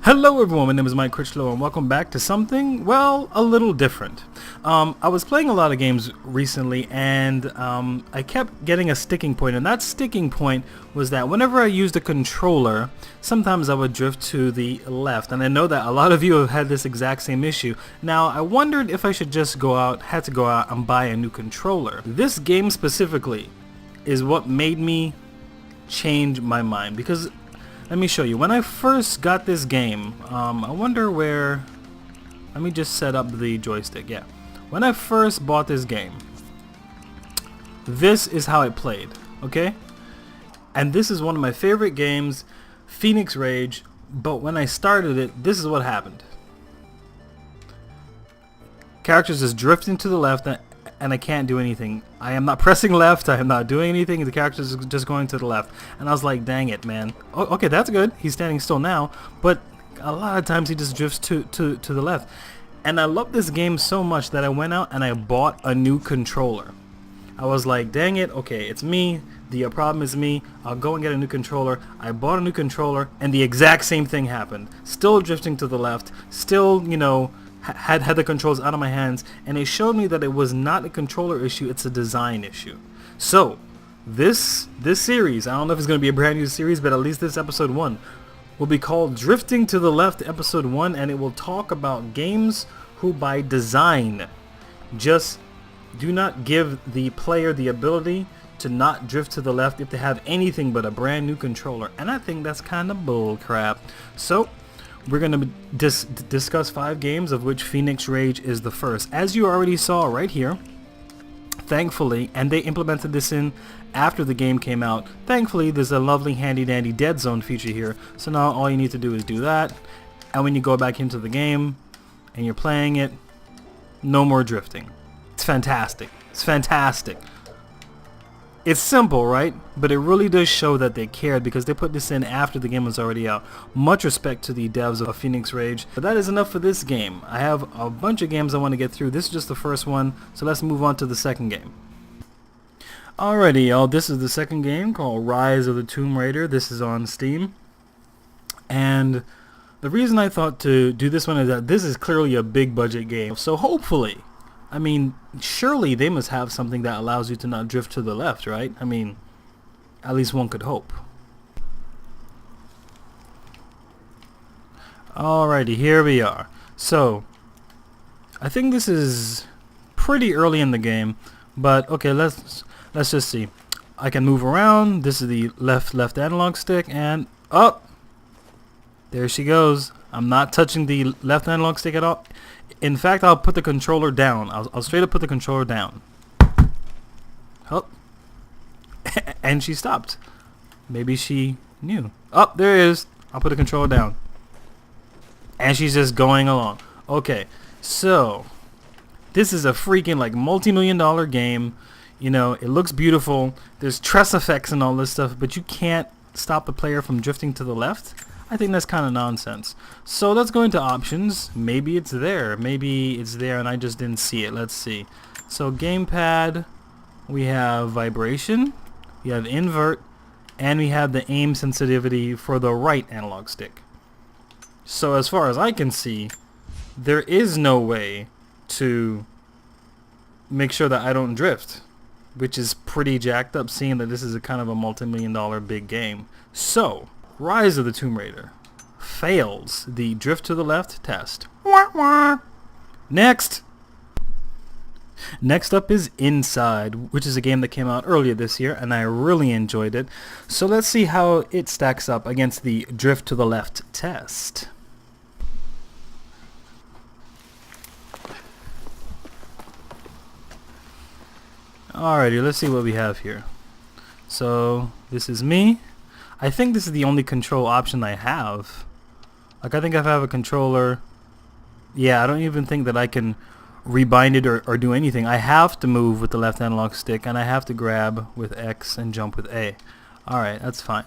Hello everyone, my name is Mike Critchlow and welcome back to something, well, a little different. I was playing a lot of games recently and I kept getting a sticking point, and that sticking point was that whenever I used a controller, sometimes I would drift to the left, and I know that a lot of you have had this exact same issue. Now, I wondered if I should just had to go out and buy a new controller. This game specifically is what made me change my mind, because let me show you. When I first got this game, I wonder where... Let me just set up the joystick. Yeah. When I first bought this game, this is how it played. Okay? And this is one of my favorite games, Phoenix Rage. But when I started it, this is what happened. Characters just drifting to the left, and I can't do anything. I am not pressing left, I am not doing anything, the character's just going to the left. And I was like, dang it, man. Oh, okay, that's good. He's standing still now, but a lot of times he just drifts to the left. And I love this game so much that I went out and I bought a new controller. I was like, dang it, okay, it's me. The problem is me. I'll go and get a new controller. I bought a new controller, and the exact same thing happened. Still drifting to the left, still, you know, had the controls out of my hands, and it showed me that it was not a controller issue, it's a design issue. So this series, I don't know if it's going to be a brand new series, but at least this episode 1 will be called Drifting to the Left episode 1, and it will talk about games who by design just do not give the player the ability to not drift to the left if they have anything but a brand new controller, and I think that's kind of bull crap. So we're going to discuss 5 games, of which Phoenix Rage is the first. As you already saw right here, thankfully, and they implemented this in after the game came out, thankfully there's a lovely handy dandy dead zone feature here. So now all you need to do is do that, and when you go back into the game and you're playing it, no more drifting. It's fantastic. It's fantastic. It's simple, right? But it really does show that they cared, because they put this in after the game was already out. Much respect to the devs of Phoenix Rage. But that is enough for this game. I have a bunch of games I want to get through. This is just the first one, so let's move on to the second game. Alrighty, y'all. This is the second game, called Rise of the Tomb Raider. This is on Steam. And the reason I thought to do this one is that this is clearly a big budget game. So hopefully, I mean, surely they must have something that allows you to not drift to the left, right? I mean, at least one could hope. Alrighty, here we are. So, I think this is pretty early in the game, but okay, let's just see. I can move around. This is the left analog stick, and up. There she goes. I'm not touching the left analog stick at all. In fact, I'll put the controller down. I'll straight up put the controller down. Oh. And she stopped. Maybe she knew. Oh, there it is. I'll put the controller down. And she's just going along. Okay, so this is a freaking like multi-million-dollar game. You know, it looks beautiful. There's tress effects and all this stuff, but you can't stop the player from drifting to the left. I think that's kind of nonsense. So let's go into options. Maybe it's there. Maybe it's there and I just didn't see it. Let's see. So gamepad, we have vibration, we have invert, and we have the aim sensitivity for the right analog stick. So as far as I can see, there is no way to make sure that I don't drift, which is pretty jacked up, seeing that this is a kind of a multi-million-dollar big game. So Rise of the Tomb Raider fails the drift to the left test. Wah, wah. Next up is Inside, which is a game that came out earlier this year, and I really enjoyed it. So let's see how it stacks up against the drift to the left test. Alrighty, let's see what we have here. So this is me. I think this is the only control option I have. Like, I think if I have a controller, yeah, I don't even think that I can rebind it or do anything. I have to move with the left analog stick, and I have to grab with X and jump with A. Alright, that's fine.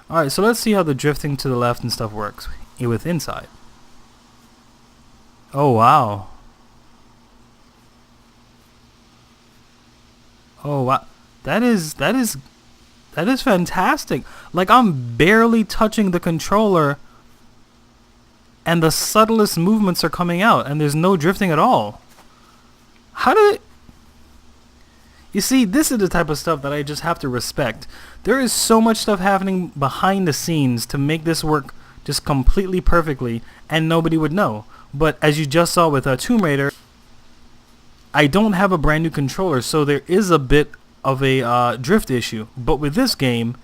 Alright, so let's see how the drifting to the left and stuff works with Inside. Oh, wow. Oh, wow. That is fantastic. Like, I'm barely touching the controller and the subtlest movements are coming out, and there's no drifting at all. How did it... You see, this is the type of stuff that I just have to respect. There is so much stuff happening behind the scenes to make this work just completely perfectly, and nobody would know. But as you just saw with Tomb Raider, I don't have a brand new controller, so there is a bit of a drift issue. But with this game,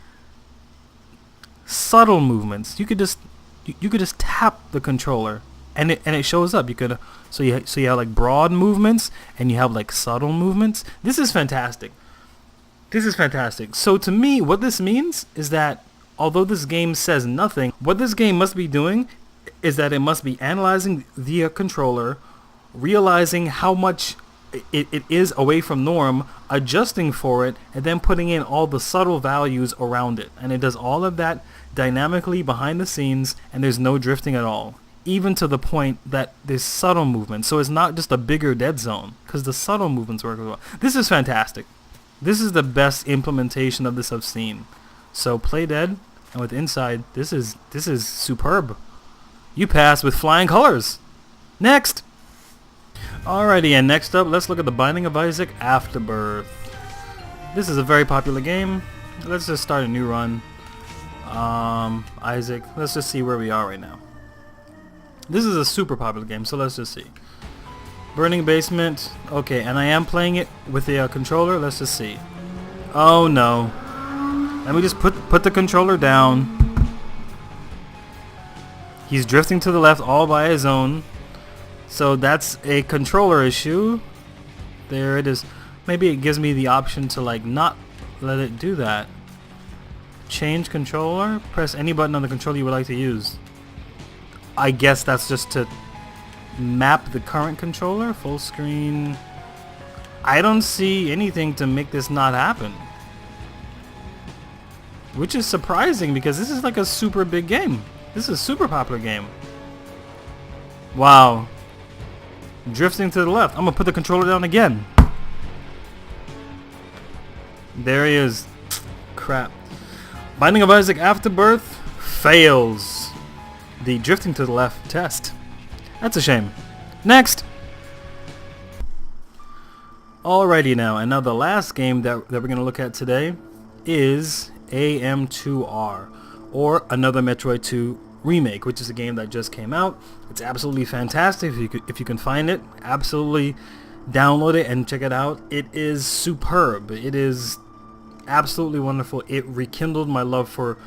subtle movements, you could just tap the controller, and it shows up. You could so you have like broad movements, and you have like subtle movements. This is fantastic. This is fantastic. So to me, what this means is that although this game says nothing, what this game must be doing is that it must be analyzing the controller, realizing how much it is away from norm, adjusting for it, and then putting in all the subtle values around it. And it does all of that dynamically behind the scenes, and there's no drifting at all. Even to the point that there's subtle movement. So it's not just a bigger dead zone, because the subtle movements work as well. This is fantastic. This is the best implementation of this I've seen. So Play Dead, and with Inside, this is superb. You pass with flying colors. Next! Alrighty, and next up, let's look at The Binding of Isaac Afterbirth. This is a very popular game. Let's just start a new run. Isaac, let's just see where we are right now. This is a super popular game, so let's just see. Burning Basement, okay, and I am playing it with the controller. Let's just see. Oh no. Let me just put the controller down. He's drifting to the left all by his own. So that's a controller issue. There it is. Maybe it gives me the option to like not let it do that. Change controller. Press any button on the controller you would like to use. I guess that's just to map the current controller. Full screen. I don't see anything to make this not happen. Which is surprising because this is like a super big game. This is a super popular game. Wow. Drifting to the left. I'm gonna put the controller down again. There he is. Crap. Binding of Isaac Afterbirth fails the drifting to the left test. That's a shame. Next. Alrighty now, and now the last game that we're gonna look at today is AM2R, or another Metroid 2 remake, which is a game that just came out. It's absolutely fantastic. If you can find it, absolutely download it and check it out. It is superb. It is absolutely wonderful. It rekindled my love for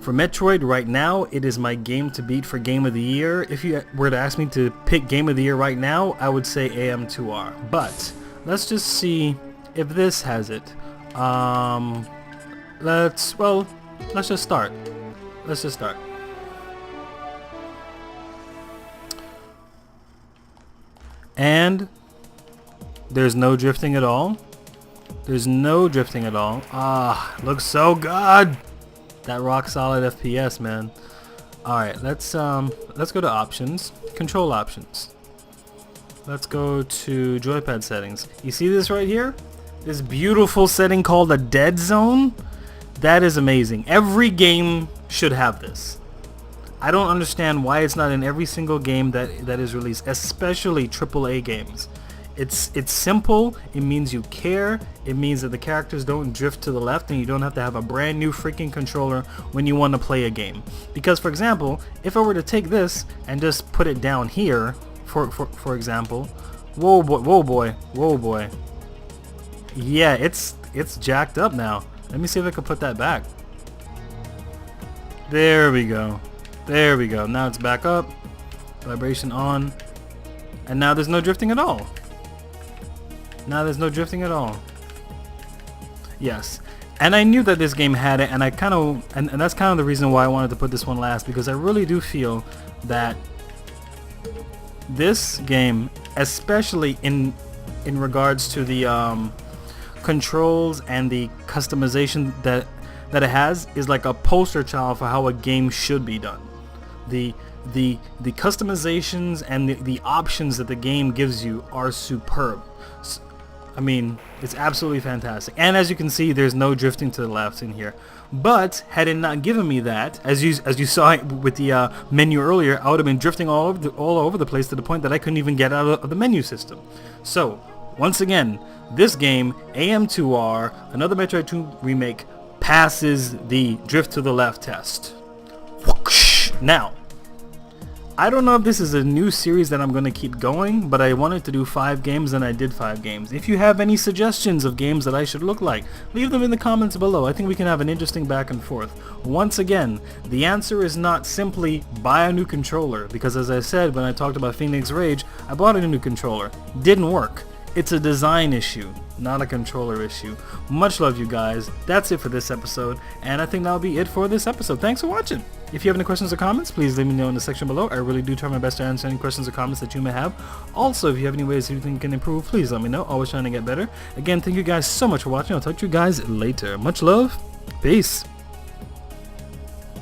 Metroid. Right now, it is my game to beat for Game of the Year. If you were to ask me to pick Game of the Year right now, I would say AM2R. But let's just see if this has it. Let's just start. Let's just start. And there's no drifting at all. There's no drifting at all. Ah, looks so good. That rock solid FPS, man. All right, let's go to options, control options. Let's go to joypad settings. You see this right here? This beautiful setting called a dead zone? That is amazing. Every game should have this. I don't understand why it's not in every single game that is released, especially AAA games. It's simple. It means you care. It means that the characters don't drift to the left, and you don't have to have a brand new freaking controller when you want to play a game. Because, for example, if I were to take this and just put it down here, for example, whoa boy. Yeah, it's jacked up now. Let me see if I can put that back. There we go. There we go. Now it's back up. Vibration on. And now there's no drifting at all. Now there's no drifting at all. Yes. And I knew that this game had it, and I kind of, and that's kind of the reason why I wanted to put this one last, because I really do feel that this game, especially in regards to the controls and the customization that it has, is like a poster child for how a game should be done. The customizations and the options that the game gives you are superb. I mean, it's absolutely fantastic. And as you can see, there's no drifting to the left in here. But had it not given me that, as you saw with the menu earlier, I would have been drifting all over the place to the point that I couldn't even get out of the menu system. So, once again, this game, AM2R, another Metroid 2 remake, passes the drift to the left test. Whoosh! Now, I don't know if this is a new series that I'm going to keep going, but I wanted to do 5 games and I did 5 games. If you have any suggestions of games that I should look like, leave them in the comments below. I think we can have an interesting back and forth. Once again, the answer is not simply buy a new controller, because as I said when I talked about Phoenix Rage, I bought a new controller. Didn't work. It's a design issue, not a controller issue. Much love, you guys. That's it for this episode, and I think that'll be it for this episode. Thanks for watching. If you have any questions or comments, please let me know in the section below. I really do try my best to answer any questions or comments that you may have. Also, if you have any ways you think can improve, please let me know. Always trying to get better. Again, thank you guys so much for watching. I'll talk to you guys later. Much love. Peace.